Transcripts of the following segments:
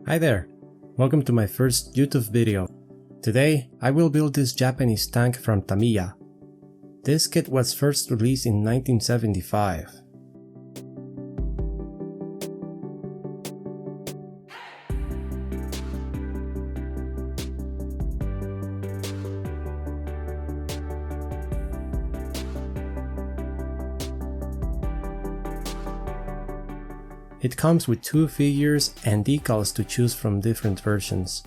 Hi there, welcome to my first YouTube video. Today I will build this Japanese tank from Tamiya. This kit was first released in 1975. It comes with 2 figures and decals to choose from different versions.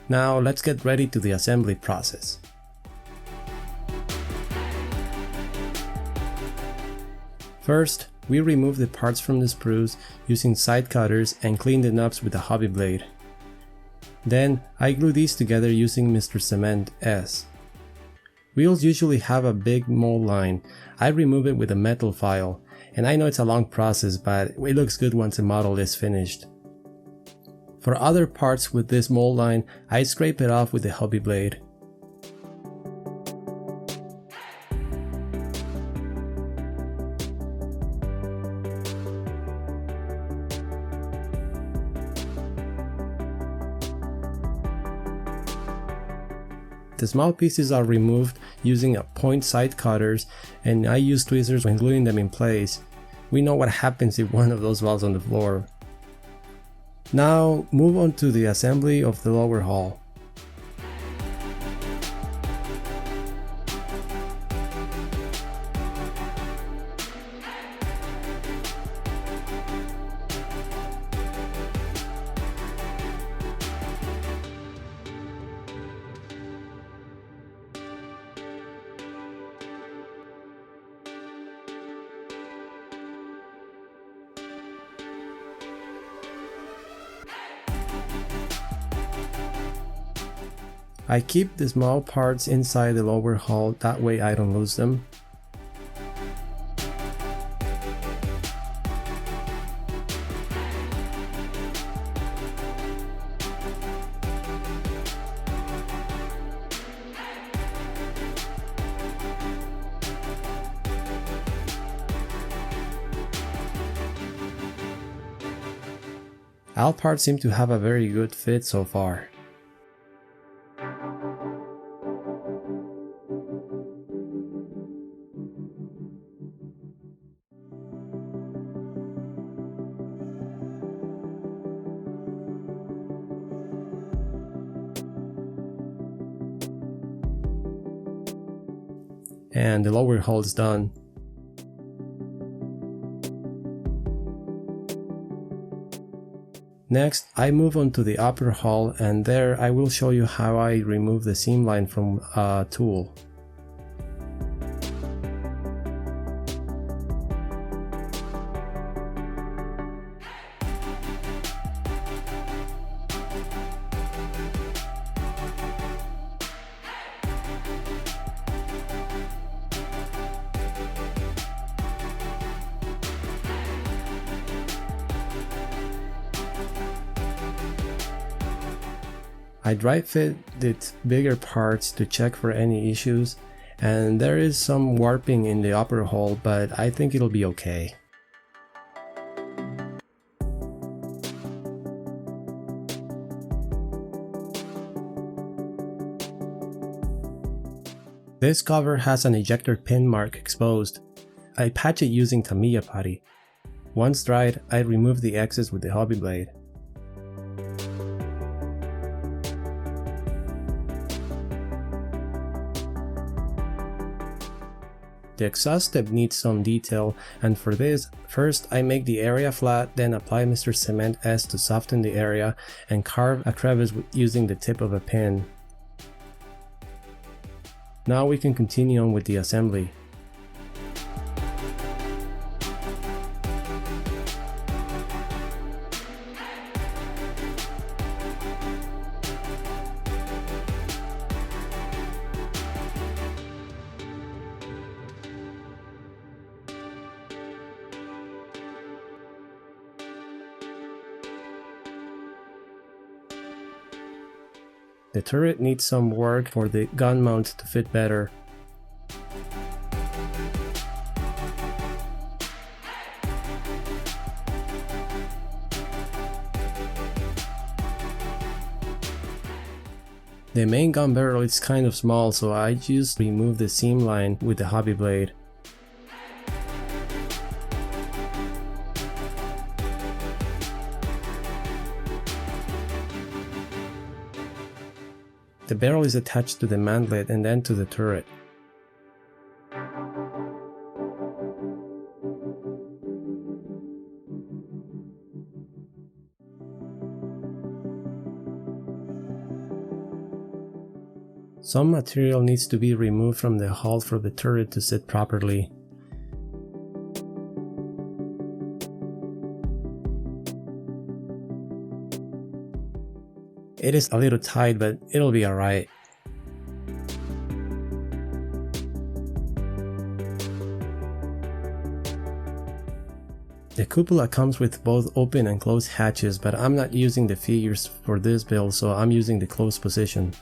Now let's get ready to the assembly process. First, we remove the parts from the sprues using side cutters and clean the knobs with a hobby blade. Then I glue these together using Mr. Cement S. Wheels usually have a big mold line. I remove it with a metal file, and I know it's a long process, but it looks good once the model is finished. For other parts with this mold line, I scrape it off with a hobby blade. The small pieces are removed using a point side cutters, and I use tweezers when gluing them in place. We know what happens if one of those falls on the floor. Now move on to the assembly of the lower hull. I keep the small parts inside the lower hull, that way I don't lose them. All parts seem to have a very good fit so far. And the lower hull is done. Next, I move on to the upper hull, and there I will show you how I remove the seam line from a tool. I dry fit the bigger parts to check for any issues, and there is some warping in the upper hull, but I think it'll be okay. This cover has an ejector pin mark exposed. I patch it using Tamiya putty. Once dried, I remove the excess with the hobby blade. The exhaust tip needs some detail, and for this, first I make the area flat, then apply Mr. Cement S to soften the area and carve a crevice using the tip of a pin. Now we can continue on with the assembly. The turret needs some work for the gun mount to fit better. The main gun barrel is kind of small, so I just removed the seam line with the hobby blade. The barrel is attached to the mantlet and then to the turret. Some material needs to be removed from the hull for the turret to sit properly. It is a little tight, but it'll be alright. The cupola comes with both open and closed hatches, but I'm not using the figures for this build, so I'm using the closed position.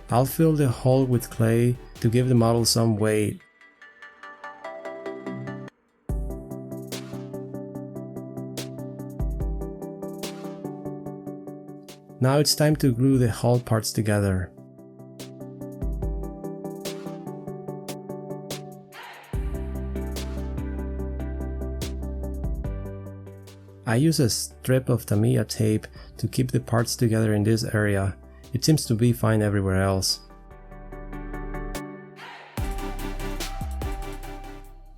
I'll fill the hole with clay to give the model some weight. Now it's time to glue the hull parts together. I use a strip of Tamiya tape to keep the parts together in this area. It seems to be fine everywhere else.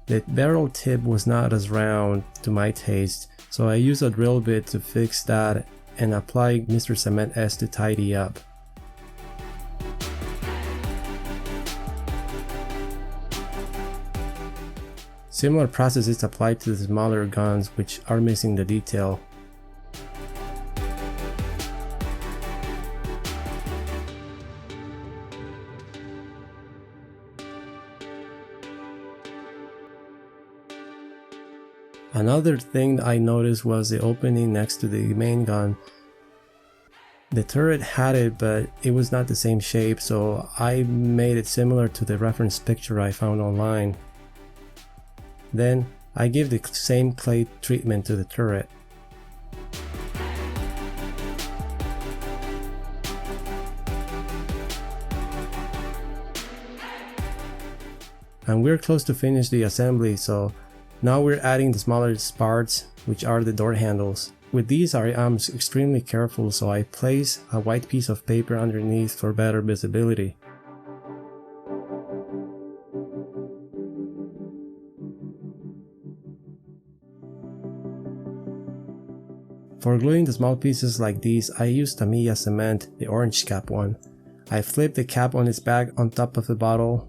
The barrel tip was not as round to my taste, so I used a drill bit to fix that and applied Mr. Cement S to tidy up. Similar process is applied to the smaller guns which are missing the detail. Another thing I noticed was the opening next to the main gun. The turret had it, but it was not the same shape, so I made it similar to the reference picture I found online. Then I give the same clay treatment to the turret. And we're close to finish the assembly, so now we're adding the smaller parts, which are the door handles. With these I am extremely careful, so I place a white piece of paper underneath for better visibility. For gluing the small pieces like these, I use Tamiya cement, the orange cap one. I flip the cap on its back on top of the bottle.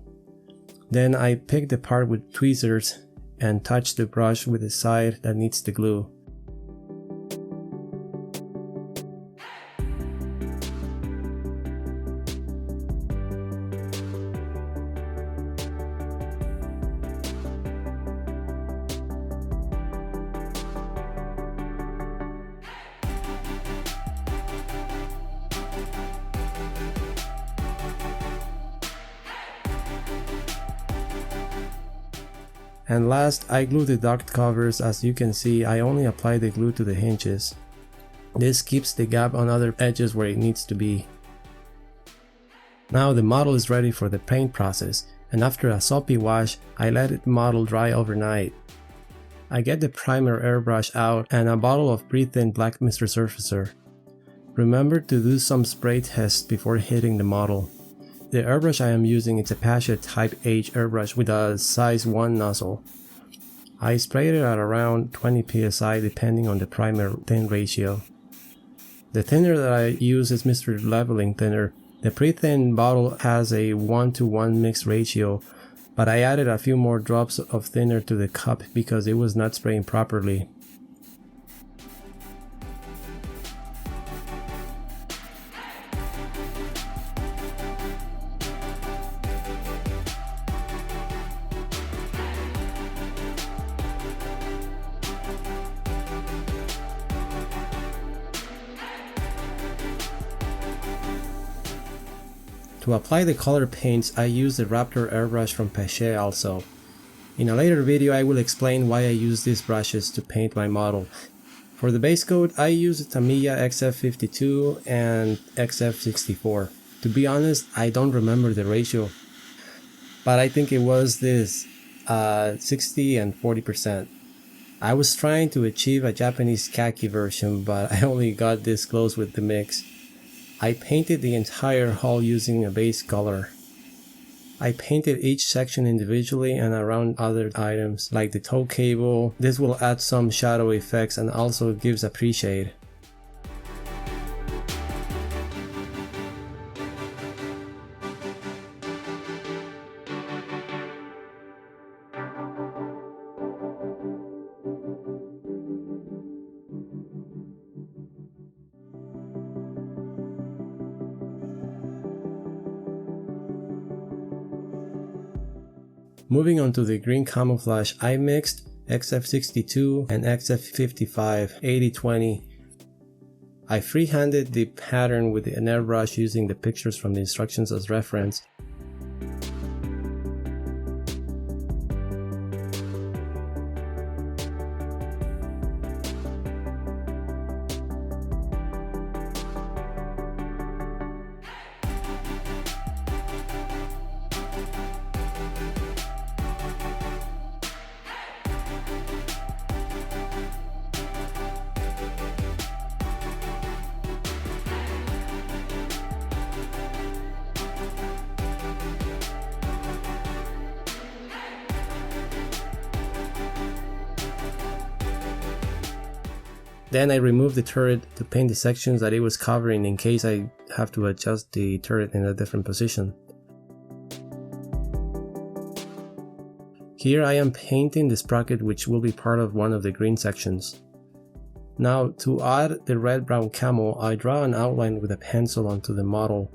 Then I pick the part with tweezers and touch the brush with the side that needs the glue. And last, I glue the duct covers. As you can see, I only apply the glue to the hinges. This keeps the gap on other edges where it needs to be. Now the model is ready for the paint process, and after a soapy wash, I let the model dry overnight. I get the primer airbrush out and a bottle of pre-thin black Mr. Surfacer. Remember to do some spray tests before hitting the model. The airbrush I am using is a Apache Type H airbrush with a size 1 nozzle. I sprayed it at around 20 psi depending on the primer thin ratio. The thinner that I use is Mr. Leveling Thinner. The pre-thin bottle has a 1:1 mix ratio, but I added a few more drops of thinner to the cup because it was not spraying properly. To apply the color paints, I use the Raptor airbrush from Peche also. In a later video I will explain why I use these brushes to paint my model. For the base coat, I use the Tamiya XF52 and XF64. To be honest, I don't remember the ratio, but I think it was this 60 and 40%. I was trying to achieve a Japanese khaki version, but I only got this close with the mix. I painted the entire hull using a base color. I painted each section individually and around other items like the tow cable. This will add some shadow effects and also gives a pre-shade. Moving on to the green camouflage, I mixed XF62 and XF55 80-20. I freehanded the pattern with an airbrush using the pictures from the instructions as reference. Then I removed the turret to paint the sections that it was covering in case I have to adjust the turret in a different position. Here I am painting the sprocket which will be part of one of the green sections. Now to add the red-brown camo, I draw an outline with a pencil onto the model.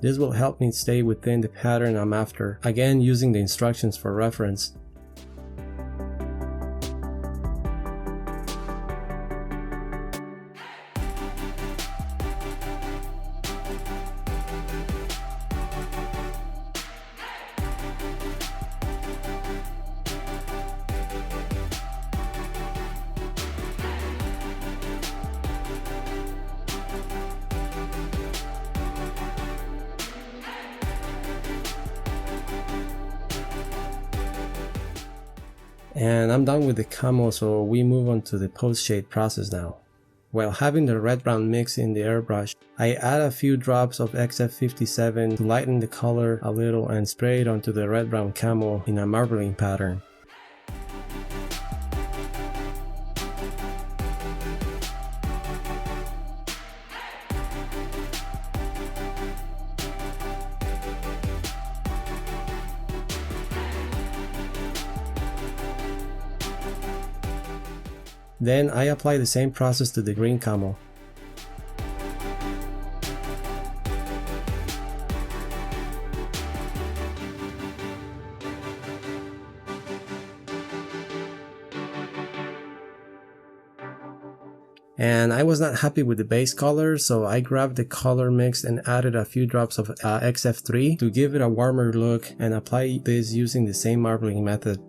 This will help me stay within the pattern I'm after, again using the instructions for reference. And I'm done with the camo, so we move on to the post-shade process now. While having the red-brown mix in the airbrush, I add a few drops of XF57 to lighten the color a little and spray it onto the red-brown camo in a marbling pattern. Then I apply the same process to the green camo. And I was not happy with the base color, so I grabbed the color mix and added a few drops of XF3 to give it a warmer look and apply this using the same marbling method.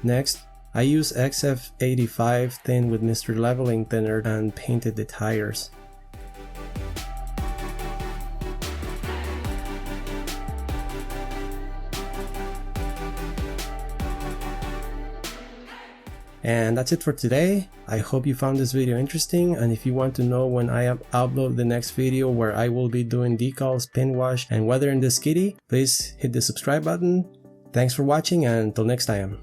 Next, I use XF85 thin with Mr. Leveling Thinner and painted the tires. And that's it for today. I hope you found this video interesting, and if you want to know when I upload the next video where I will be doing decals, pin wash, and weathering this kitty, please hit the subscribe button. Thanks for watching, and until next time.